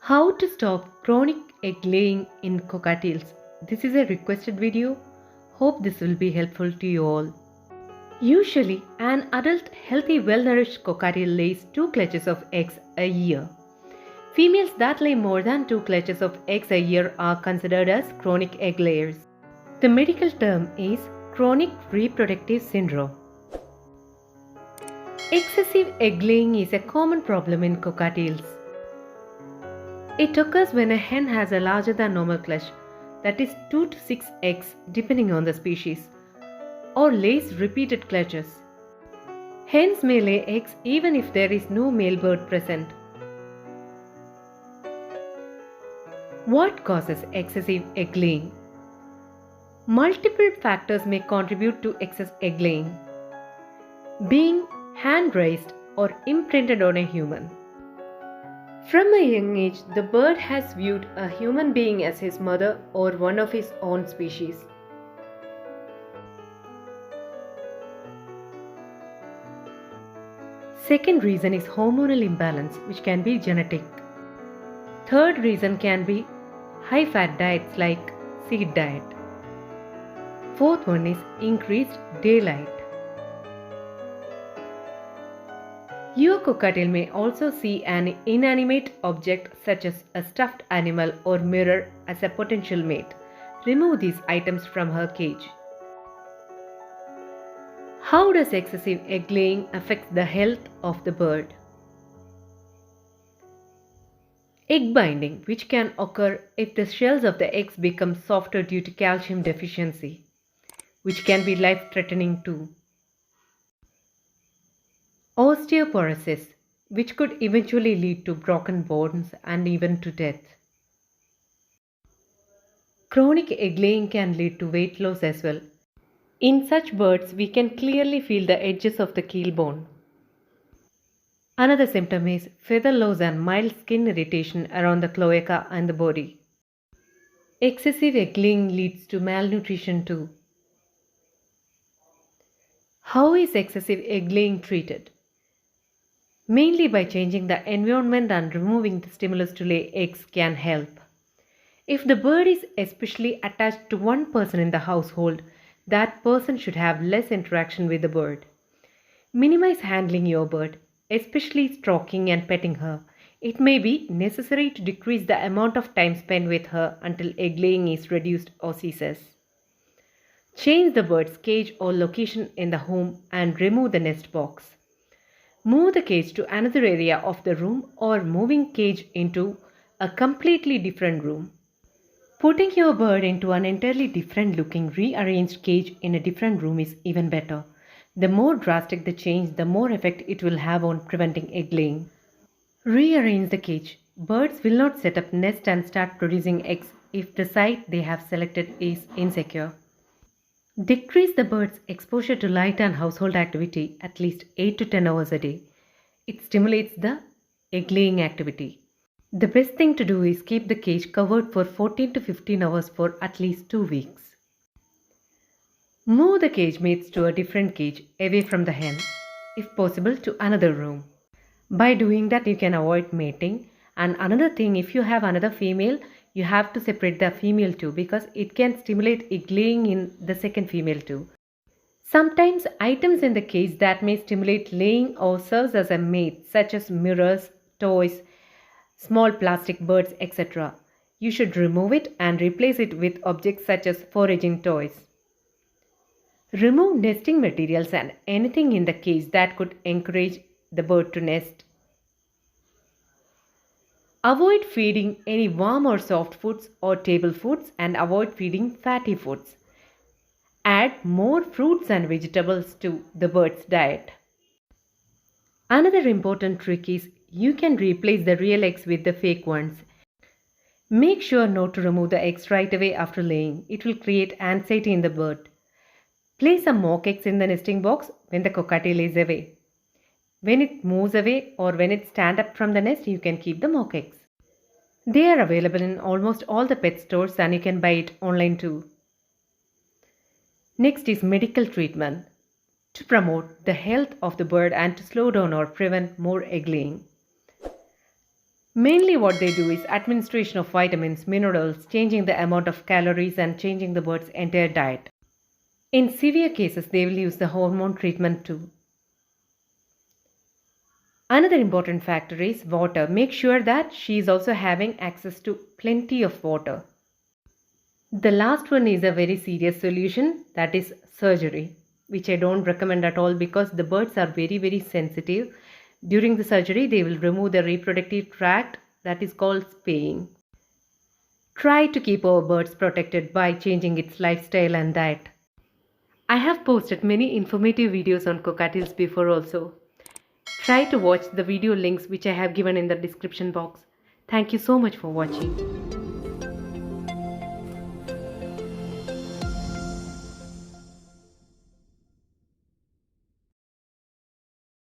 How to stop chronic egg laying in cockatiels. This is a requested video. Hope this will be helpful to you all. Usually, an adult healthy well-nourished cockatiel lays 2 clutches of eggs a year. Females that lay more than 2 clutches of eggs a year are considered as chronic egg layers. The medical term is chronic reproductive syndrome. Excessive egg laying is a common problem in cockatiels. It occurs when a hen has a larger than normal clutch, that is 2 to 6 eggs depending on the species, or lays repeated clutches. Hens may lay eggs even if there is no male bird present. What causes excessive egg laying? Multiple factors may contribute to excess egg laying. Being hand raised or imprinted on a human. From a young age, the bird has viewed a human being as his mother or one of his own species. Second reason is hormonal imbalance, which can be genetic. Third reason can be high-fat diets like seed diet. Fourth one is increased daylight. Your cockatiel may also see an inanimate object such as a stuffed animal or mirror as a potential mate. Remove these items from her cage. How does excessive egg laying affect the health of the bird? Egg binding, which can occur if the shells of the eggs become softer due to calcium deficiency, which can be life-threatening too. Osteoporosis, which could eventually lead to broken bones and even to death. Chronic egg laying can lead to weight loss as well. In such birds, we can clearly feel the edges of the keel bone. Another symptom is feather loss and mild skin irritation around the cloaca and the body. Excessive egg laying leads to malnutrition too. How is excessive egg laying treated? Mainly by changing the environment and removing the stimulus to lay eggs can help. If the bird is especially attached to one person in the household, that person should have less interaction with the bird. Minimize handling your bird, especially stroking and petting her. It may be necessary to decrease the amount of time spent with her until egg laying is reduced or ceases. Change the bird's cage or location in the home and remove the nest box. Move the cage to another area of the room or moving cage into a completely different room. Putting your bird into an entirely different looking rearranged cage in a different room is even better. The more drastic the change, the more effect it will have on preventing egg laying. Rearrange the cage. Birds will not set up nest and start producing eggs if the site they have selected is insecure. Decrease the bird's exposure to light and household activity at least 8 to 10 hours a day. It stimulates the egg laying activity. The best thing to do is keep the cage covered for 14 to 15 hours for at least 2 weeks. Move the cage mates to a different cage away from the hen, if possible to another room. By doing that, you can avoid mating. And another thing, if you have another female, you have to separate the female too because it can stimulate egg laying in the second female too. Sometimes items in the cage that may stimulate laying or serves as a mate such as mirrors, toys, small plastic birds, etc. You should remove it and replace it with objects such as foraging toys. Remove nesting materials and anything in the cage that could encourage the bird to nest. Avoid feeding any warm or soft foods or table foods and avoid feeding fatty foods. Add more fruits and vegetables to the bird's diet. Another important trick is you can replace the real eggs with the fake ones. Make sure not to remove the eggs right away after laying. It will create anxiety in the bird. Place some mock eggs in the nesting box when the cockatiel is away. When it moves away or when it stands up from the nest, you can keep the mock eggs. They are available in almost all the pet stores and you can buy it online too. Next is medical treatment to promote the health of the bird and to slow down or prevent more egg laying. Mainly what they do is administration of vitamins, minerals, changing the amount of calories and changing the bird's entire diet. In severe cases, they will use the hormone treatment too. Another important factor is water. Make sure that she is also having access to plenty of water. The last one is a very serious solution, that is surgery, which I don't recommend at all because the birds are very sensitive. During the surgery, they will remove the reproductive tract, that is called spaying. Try to keep our birds protected by changing its lifestyle and diet. I have posted many informative videos on cockatiels before also. Try to watch the video links which I have given in the description box. Thank you so much for watching.